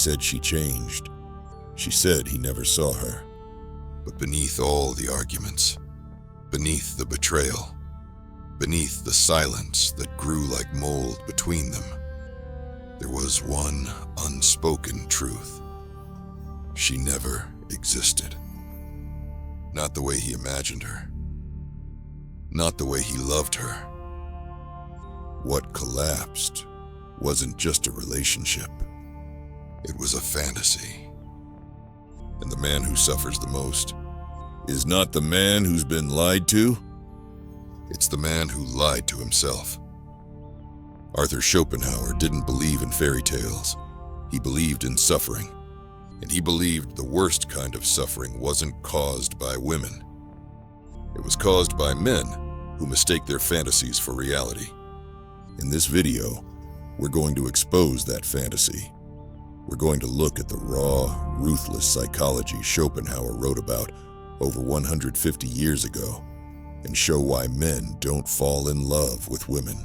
said she changed. She said he never saw her. But beneath all the arguments, beneath the betrayal, beneath the silence that grew like mold between them, there was one unspoken truth. She never existed. Not the way he imagined her. Not the way he loved her. What collapsed wasn't just a relationship. It was a fantasy. And the man who suffers the most is not the man who's been lied to. It's the man who lied to himself. Arthur Schopenhauer didn't believe in fairy tales. He believed in suffering. And he believed the worst kind of suffering wasn't caused by women. It was caused by men who mistake their fantasies for reality. In this video, we're going to expose that fantasy. We're going to look at the raw, ruthless psychology Schopenhauer wrote about over 150 years ago and show why men don't fall in love with women.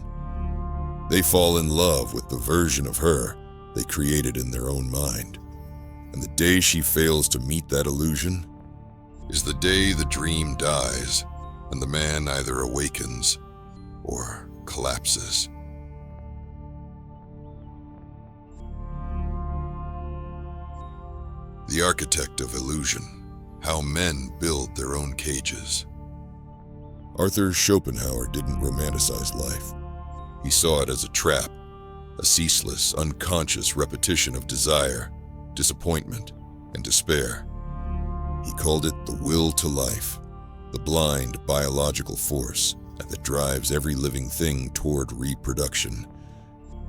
They fall in love with the version of her they created in their own mind. And the day she fails to meet that illusion is the day the dream dies and the man either awakens or collapses. The architect of illusion, how men build their own cages. Arthur Schopenhauer didn't romanticize life. He saw it as a trap, a ceaseless, unconscious repetition of desire, disappointment, and despair. He called it the will to life, the blind biological force that drives every living thing toward reproduction.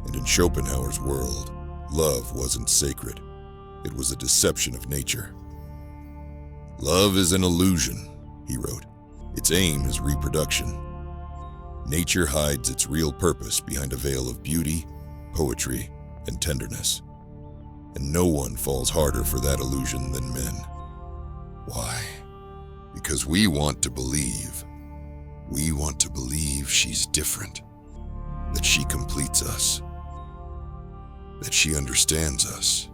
And in Schopenhauer's world, love wasn't sacred. It was a deception of nature. Love is an illusion, he wrote. Its aim is reproduction. Nature hides its real purpose behind a veil of beauty, poetry, and tenderness. And no one falls harder for that illusion than men. Why? Because we want to believe. We want to believe she's different, that she completes us, that she understands us,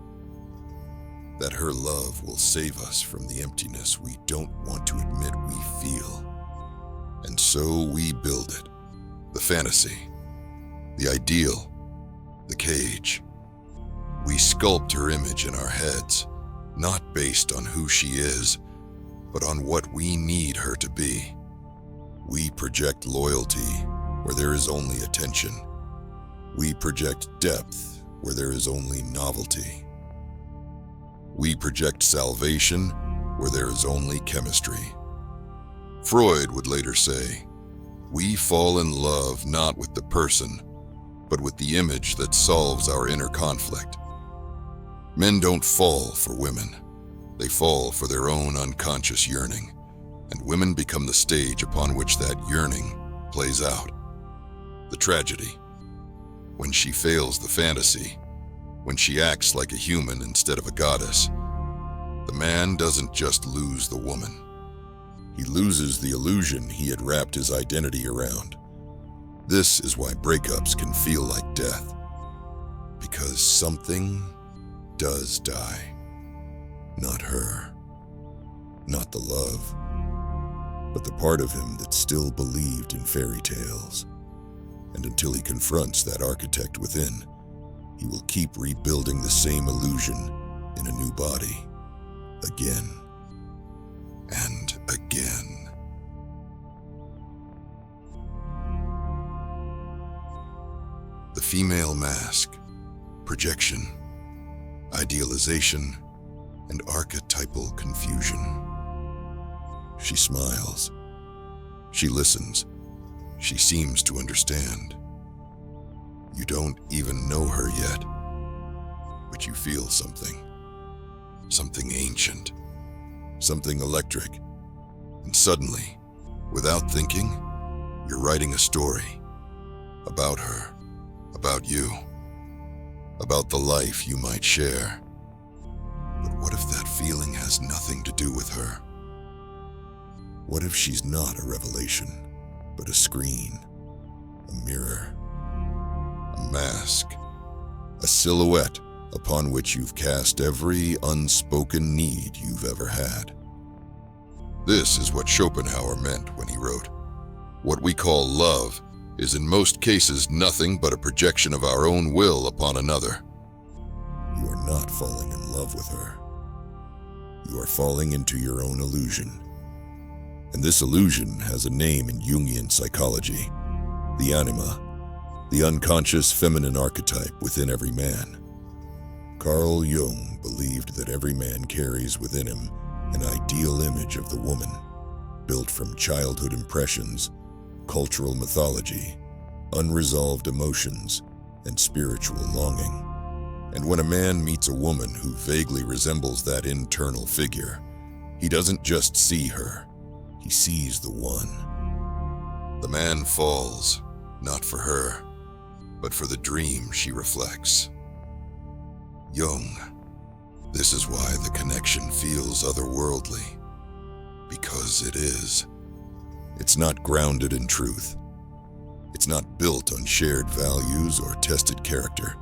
that her love will save us from the emptiness we don't want to admit we feel. And so we build it, the fantasy, the ideal, the cage. We sculpt her image in our heads, not based on who she is, but on what we need her to be. We project loyalty where there is only attention. We project depth where there is only novelty. We project salvation where there is only chemistry. Freud would later say, we fall in love not with the person, but with the image that solves our inner conflict. Men don't fall for women. They fall for their own unconscious yearning, and women become the stage upon which that yearning plays out. The tragedy. When she fails the fantasy, when she acts like a human instead of a goddess, the man doesn't just lose the woman. He loses the illusion he had wrapped his identity around. This is why breakups can feel like death. Because something does die. Not her. Not the love. But the part of him that still believed in fairy tales. And until he confronts that architect within, he will keep rebuilding the same illusion in a new body. Again. And again. The female mask, projection, idealization, and archetypal confusion. She smiles. She listens. She seems to understand. You don't even know her yet, but you feel something. Something ancient. Something electric. And suddenly, without thinking, you're writing a story. About her. About you. About the life you might share. But what if that feeling has nothing to do with her? What if she's not a revelation, but a screen, a mirror, a mask, a silhouette upon which you've cast every unspoken need you've ever had. This is what Schopenhauer meant when he wrote, "What we call love is in most cases nothing but a projection of our own will upon another." You are not falling in love with her. You are falling into your own illusion. And this illusion has a name in Jungian psychology: the anima, the unconscious feminine archetype within every man. Carl Jung believed that every man carries within him an ideal image of the woman, built from childhood impressions, cultural mythology, unresolved emotions, and spiritual longing. And when a man meets a woman who vaguely resembles that internal figure, he doesn't just see her, he sees the one. The man falls, not for her, but for the dream she reflects. Jung, this is why the connection feels otherworldly. Because it is. It's not grounded in truth. It's not built on shared values or tested character.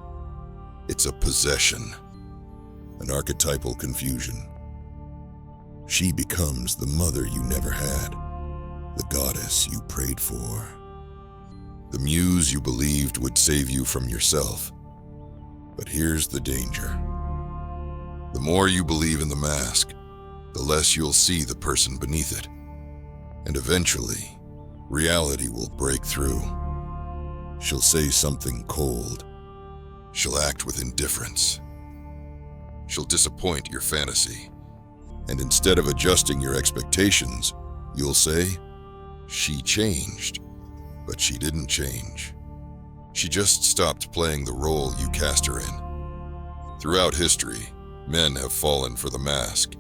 It's a possession, an archetypal confusion. She becomes the mother you never had, the goddess you prayed for, the muse you believed would save you from yourself. But here's the danger. The more you believe in the mask, the less you'll see the person beneath it. And eventually, reality will break through. She'll say something cold. She'll act with indifference. She'll disappoint your fantasy. And instead of adjusting your expectations, you'll say, "She changed." But she didn't change. She just stopped playing the role you cast her in. Throughout history, men have fallen for the mask.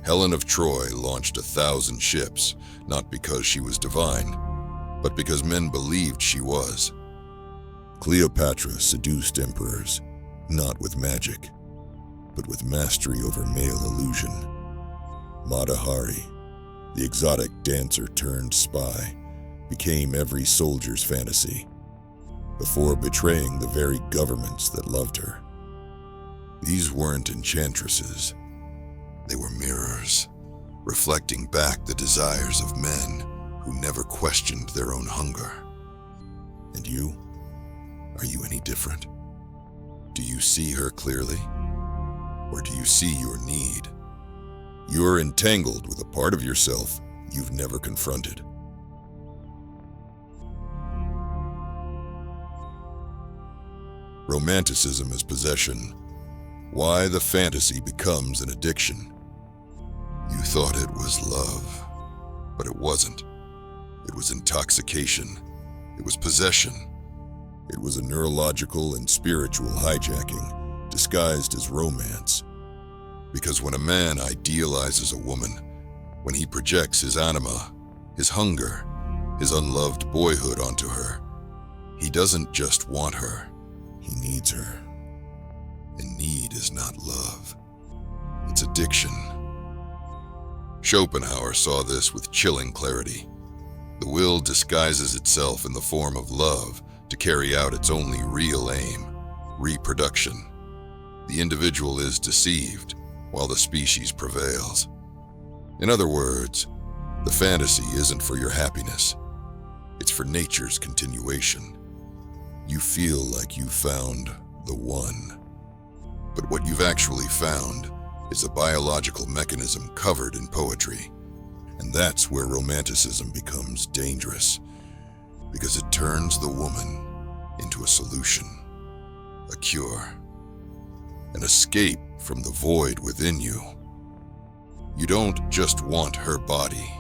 Helen of Troy launched 1,000 ships, not because she was divine, but because men believed she was. Cleopatra seduced emperors, not with magic, but with mastery over male illusion. Mata Hari, the exotic dancer turned spy, became every soldier's fantasy, before betraying the very governments that loved her. These weren't enchantresses. They were mirrors, reflecting back the desires of men who never questioned their own hunger. And you? Are you any different? Do you see her clearly? Or do you see your need? You're entangled with a part of yourself you've never confronted. Romanticism is possession. Why the fantasy becomes an addiction. You thought it was love, but it wasn't. It was intoxication. It was possession. It was a neurological and spiritual hijacking disguised as romance. Because when a man idealizes a woman, when he projects his anima, his hunger, his unloved boyhood onto her, he doesn't just want her, he needs her. And need is not love. It's addiction. Schopenhauer saw this with chilling clarity. The will disguises itself in the form of love to carry out its only real aim, reproduction. The individual is deceived, while the species prevails. In other words, the fantasy isn't for your happiness. It's for nature's continuation. You feel like you found the one. But what you've actually found is a biological mechanism covered in poetry. And that's where romanticism becomes dangerous, because it turns the woman into a solution, a cure, an escape from the void within you. You don't just want her body.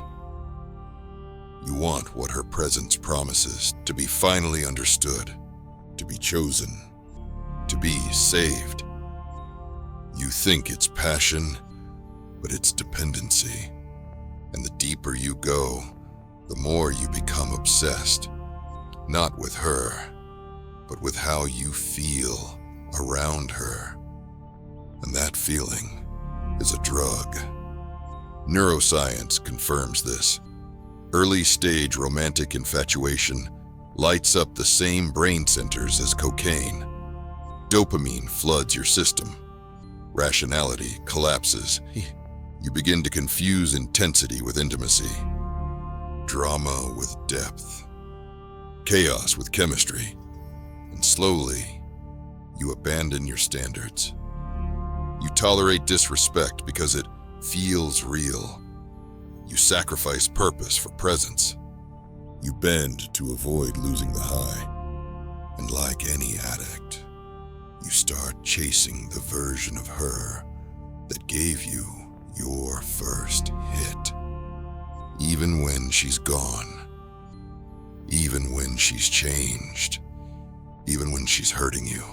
You want what her presence promises, to be finally understood, to be chosen, to be saved. You think it's passion, but it's dependency. And the deeper you go, the more you become obsessed, not with her, but with how you feel around her. And that feeling is a drug. Neuroscience confirms this. Early-stage romantic infatuation lights up the same brain centers as cocaine. Dopamine floods your system. Rationality collapses. You begin to confuse intensity with intimacy, drama with depth, chaos with chemistry, and slowly, you abandon your standards. You tolerate disrespect because it feels real. You sacrifice purpose for presence. You bend to avoid losing the high. And like any addict, you start chasing the version of her that gave you your first hit. Even when she's gone, even when she's changed, even when she's hurting you.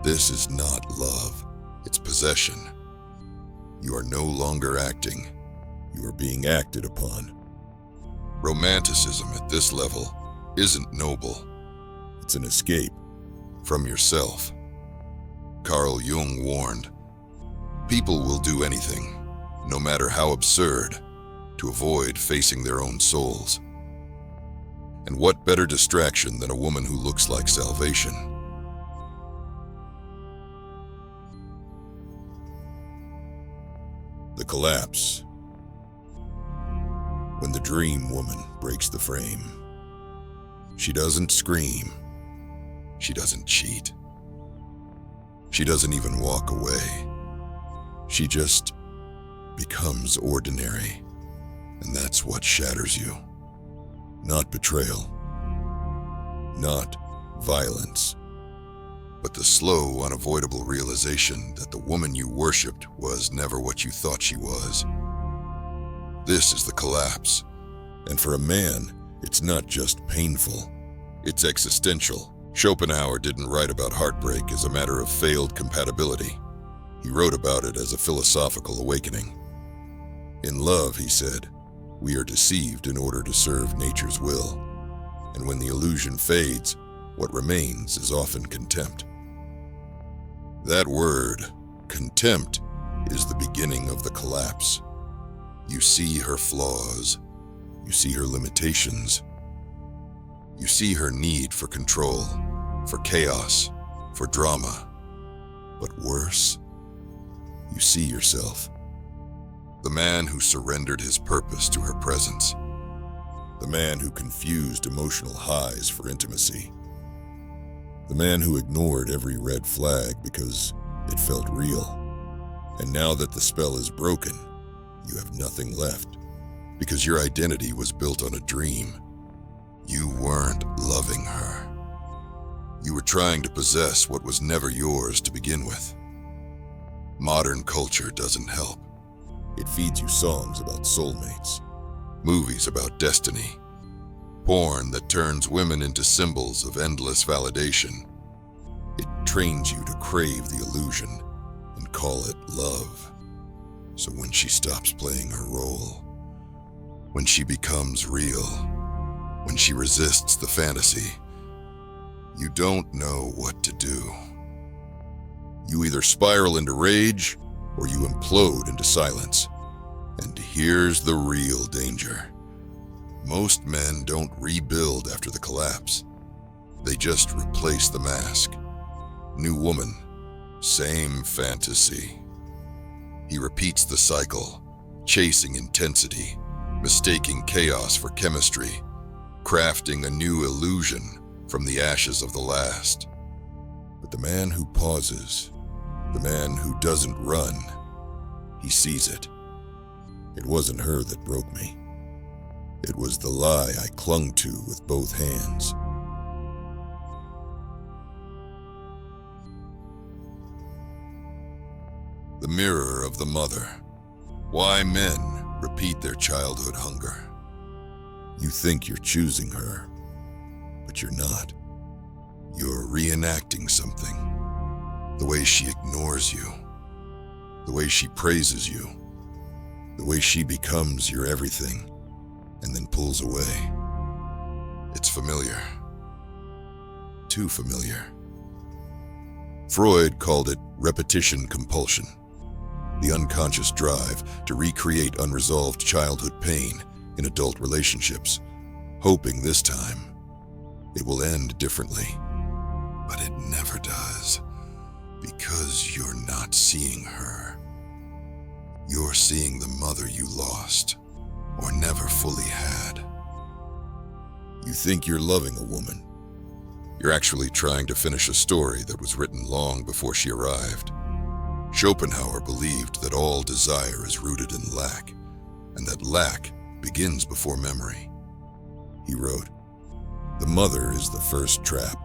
This is not love, it's possession. You are no longer acting, you are being acted upon. Romanticism at this level isn't noble. It's an escape from yourself. Carl Jung warned, people will do anything, no matter how absurd, to avoid facing their own souls. And what better distraction than a woman who looks like salvation? The collapse. When the dream woman breaks the frame, she doesn't scream. She doesn't cheat. She doesn't even walk away. She just becomes ordinary. And that's what shatters you. Not betrayal. Not violence. But the slow, unavoidable realization that the woman you worshipped was never what you thought she was. This is the collapse. And for a man, it's not just painful. It's existential. Schopenhauer didn't write about heartbreak as a matter of failed compatibility. He wrote about it as a philosophical awakening. In love, he said, we are deceived in order to serve nature's will. And when the illusion fades, what remains is often contempt. That word, contempt, is the beginning of the collapse. You see her flaws. You see her limitations. You see her need for control, for chaos, for drama. But worse, you see yourself. The man who surrendered his purpose to her presence. The man who confused emotional highs for intimacy. The man who ignored every red flag because it felt real. And now that the spell is broken, you have nothing left. Because your identity was built on a dream. You weren't loving her. You were trying to possess what was never yours to begin with. Modern culture doesn't help. It feeds you songs about soulmates, movies about destiny, porn that turns women into symbols of endless validation. It trains you to crave the illusion and call it love. So when she stops playing her role, when she becomes real, when she resists the fantasy, you don't know what to do. You either spiral into rage or you implode into silence. And here's the real danger. Most men don't rebuild after the collapse. They just replace the mask. New woman, same fantasy. He repeats the cycle, chasing intensity, mistaking chaos for chemistry, crafting a new illusion from the ashes of the last. But the man who pauses, the man who doesn't run, he sees it. It wasn't her that broke me. It was the lie I clung to with both hands. The mirror of the mother. Why men repeat their childhood hunger. You think you're choosing her, but you're not. You're reenacting something. The way she ignores you. The way she praises you. The way she becomes your everything and then pulls away. It's familiar. Too familiar. Freud called it repetition compulsion. The unconscious drive to recreate unresolved childhood pain in adult relationships, hoping this time it will end differently. But it never never does. Because you're not seeing her. You're seeing the mother you lost, or never fully had. You think you're loving a woman. You're actually trying to finish a story that was written long before she arrived. Schopenhauer believed that all desire is rooted in lack, and that lack begins before memory. He wrote, "The mother is the first trap,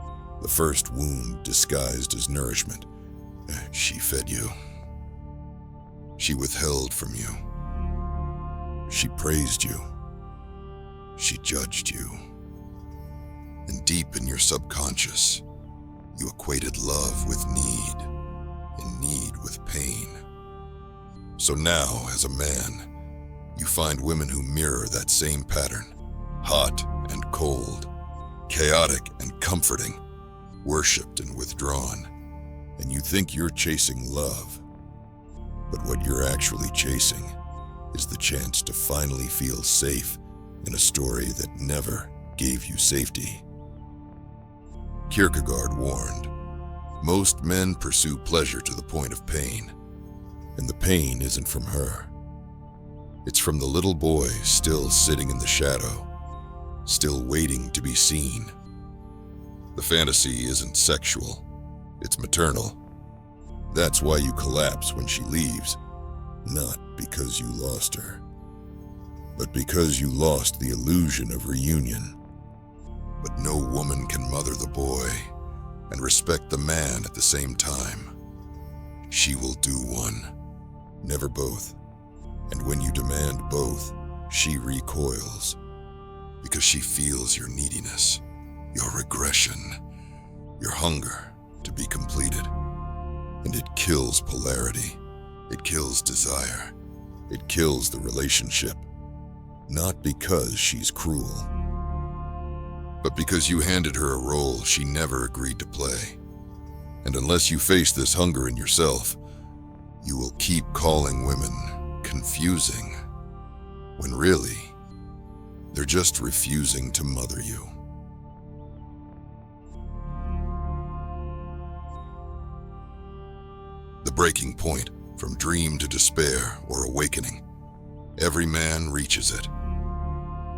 the first wound disguised as nourishment. She fed you. She withheld from you. She praised you. She judged you. And deep in your subconscious, you equated love with need, and need with pain. So now, as a man, you find women who mirror that same pattern, hot and cold, chaotic and comforting, worshipped and withdrawn, and you think you're chasing love. But what you're actually chasing is the chance to finally feel safe in a story that never gave you safety. Kierkegaard warned, most men pursue pleasure to the point of pain, and the pain isn't from her. It's from the little boy still sitting in the shadow, still waiting to be seen. The fantasy isn't sexual, it's maternal. That's why you collapse when she leaves, not because you lost her, but because you lost the illusion of reunion. But no woman can mother the boy and respect the man at the same time. She will do one, never both. And when you demand both, she recoils, because she feels your neediness, your regression, your hunger to be completed. And it kills polarity, it kills desire, it kills the relationship. Not because she's cruel, but because you handed her a role she never agreed to play. And unless you face this hunger in yourself, you will keep calling women confusing, when really, they're just refusing to mother you. The breaking point, from dream to despair or awakening, every man reaches it.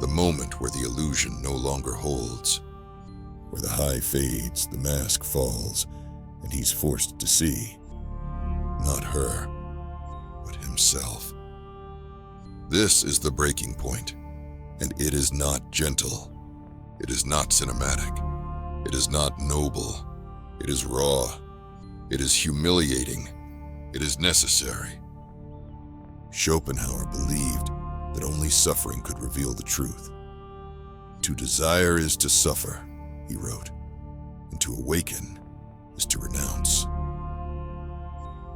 The moment where the illusion no longer holds, where the high fades, the mask falls, and he's forced to see, not her, but himself. This is the breaking point, and it is not gentle. It is not cinematic. It is not noble. It is raw. It is humiliating. It is necessary. Schopenhauer believed that only suffering could reveal the truth. To desire is to suffer, he wrote, and to awaken is to renounce.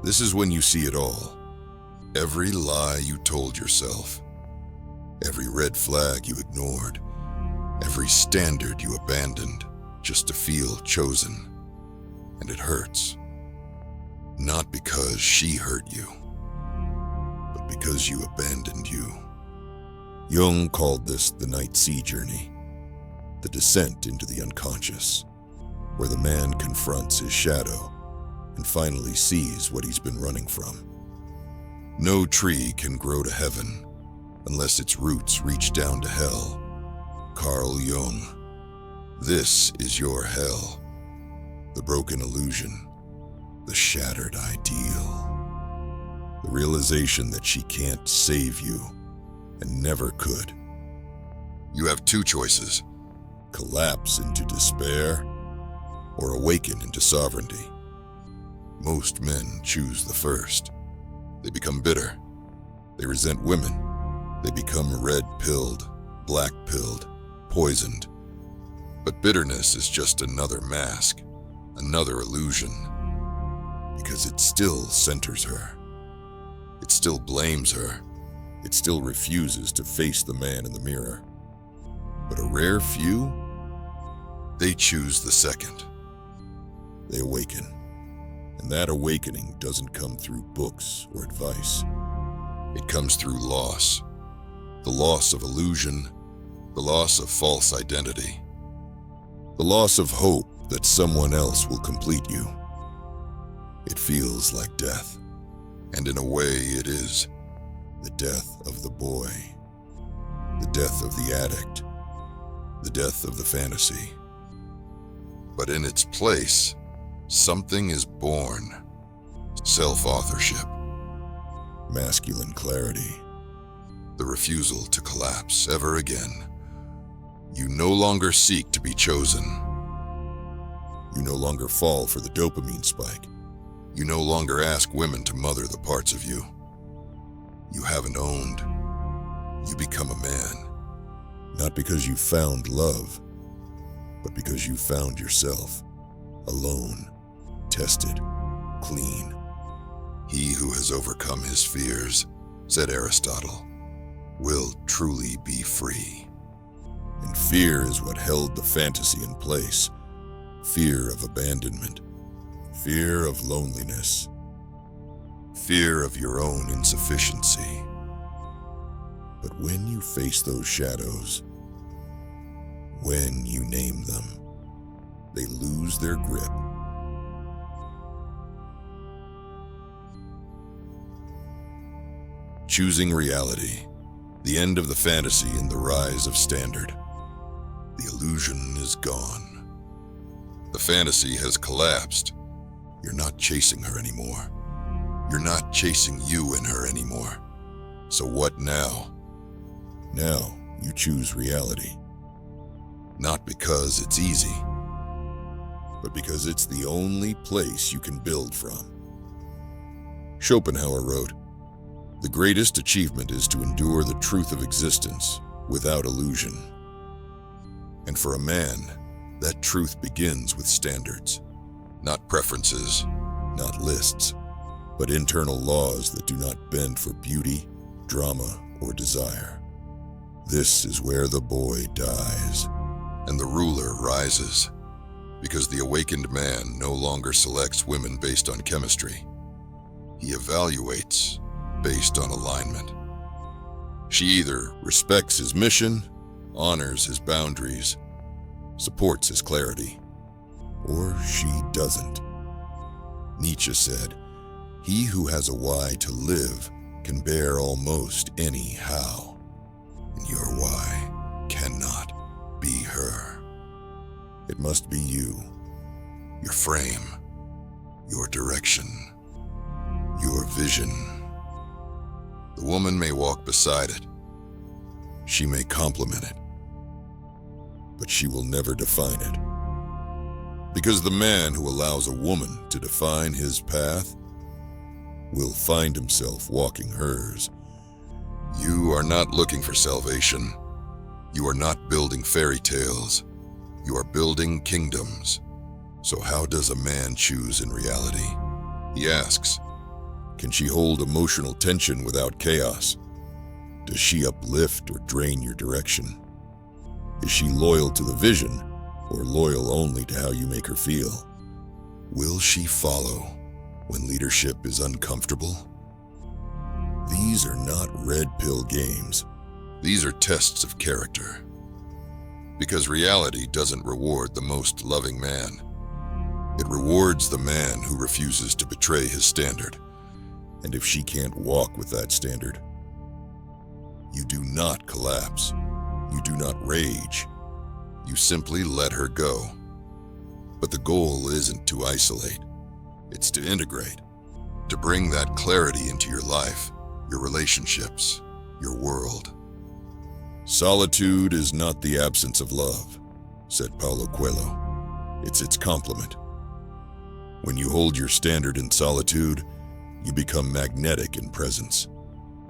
This is when you see it all. Every lie you told yourself, every red flag you ignored, every standard you abandoned just to feel chosen. And it hurts. Not because she hurt you, but because you abandoned you. Jung called this the night sea journey, the descent into the unconscious, where the man confronts his shadow and finally sees what he's been running from. No tree can grow to heaven unless its roots reach down to hell. Carl Jung. This is your hell, the broken illusion, the shattered ideal, the realization that she can't save you and never could. You have two choices: collapse into despair or awaken into sovereignty. Most men choose the first. They become bitter. They resent women. They become red-pilled, black-pilled, poisoned. But bitterness is just another mask, another illusion, because it still centers her. It still blames her. It still refuses to face the man in the mirror. But a rare few, they choose the second. They awaken. And that awakening doesn't come through books or advice. It comes through loss. The loss of illusion, the loss of false identity, the loss of hope that someone else will complete you. It feels like death, and in a way it is. The death of the boy, the death of the addict, the death of the fantasy. But in its place, something is born. Self-authorship, masculine clarity, the refusal to collapse ever again. You no longer seek to be chosen. You no longer fall for the dopamine spike. You no longer ask women to mother the parts of you you haven't owned. You become a man, not because you found love, but because you found yourself, alone, tested, clean. He who has overcome his fears, said Aristotle, will truly be free. And fear is what held the fantasy in place. Fear of abandonment, fear of loneliness, fear of your own insufficiency. But when you face those shadows, when you name them, they lose their grip. Choosing reality, the end of the fantasy and the rise of standard. The illusion is gone. The fantasy has collapsed. You're not chasing her anymore. You're not chasing you in her anymore. So what now? Now you choose reality. Not because it's easy, but because it's the only place you can build from. Schopenhauer wrote, "The greatest achievement is to endure the truth of existence without illusion." And for a man, that truth begins with standards. Not preferences, not lists, but internal laws that do not bend for beauty, drama, or desire. This is where the boy dies, and the ruler rises, because the awakened man no longer selects women based on chemistry. He evaluates based on alignment. She either respects his mission, honors his boundaries, supports his clarity, or she doesn't. Nietzsche said, "He who has a why to live can bear almost any how, and your why cannot be her. It must be you, your frame, your direction, your vision." The woman may walk beside it. She may complement it, but she will never define it. Because the man who allows a woman to define his path will find himself walking hers. You are not looking for salvation. You are not building fairy tales. You are building kingdoms. So how does a man choose in reality? He asks, can she hold emotional tension without chaos? Does she uplift or drain your direction? Is she loyal to the vision or loyal only to how you make her feel? Will she follow when leadership is uncomfortable? These are not red pill games. These are tests of character. Because reality doesn't reward the most loving man. It rewards the man who refuses to betray his standard. And if she can't walk with that standard, you do not collapse. You do not rage. You simply let her go. But the goal isn't to isolate. It's to integrate. To bring that clarity into your life, your relationships, your world. Solitude is not the absence of love, said Paulo Coelho. It's its complement. When you hold your standard in solitude, you become magnetic in presence.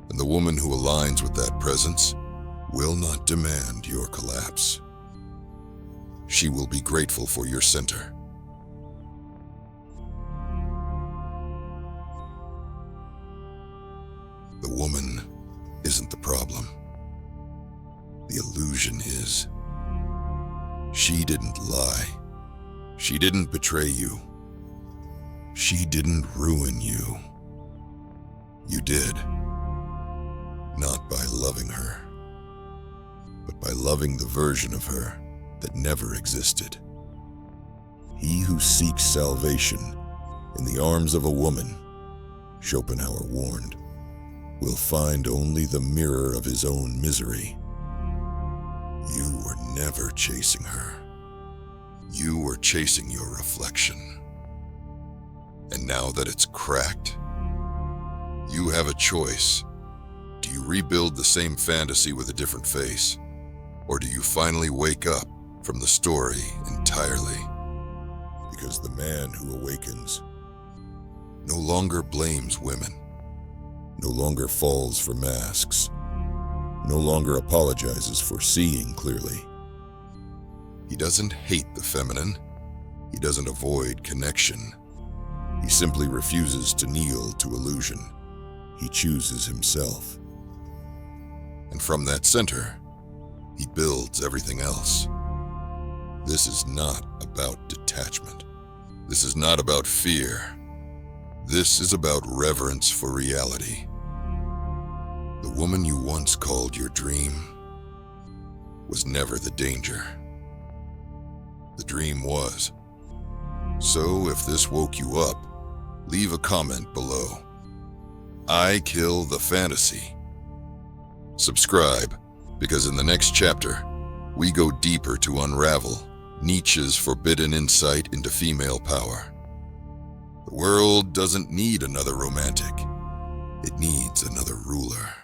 And the woman who aligns with that presence will not demand your collapse. She will be grateful for your center. The woman isn't the problem. The illusion is. She didn't lie. She didn't betray you. She didn't ruin you. You did. Not by loving her, but by loving the version of her that never existed. He who seeks salvation in the arms of a woman, Schopenhauer warned, will find only the mirror of his own misery. You were never chasing her. You were chasing your reflection. And now that it's cracked, you have a choice. Do you rebuild the same fantasy with a different face? Or do you finally wake up from the story entirely? Because the man who awakens no longer blames women, no longer falls for masks, no longer apologizes for seeing clearly. He doesn't hate the feminine. He doesn't avoid connection. He simply refuses to kneel to illusion. He chooses himself. And from that center, he builds everything else. This is not about detachment. This is not about fear. This is about reverence for reality. The woman you once called your dream was never the danger. The dream was. So if this woke you up, leave a comment below. I kill the fantasy. Subscribe, because in the next chapter, we go deeper to unravel Nietzsche's forbidden insight into female power. The world doesn't need another romantic. It needs another ruler.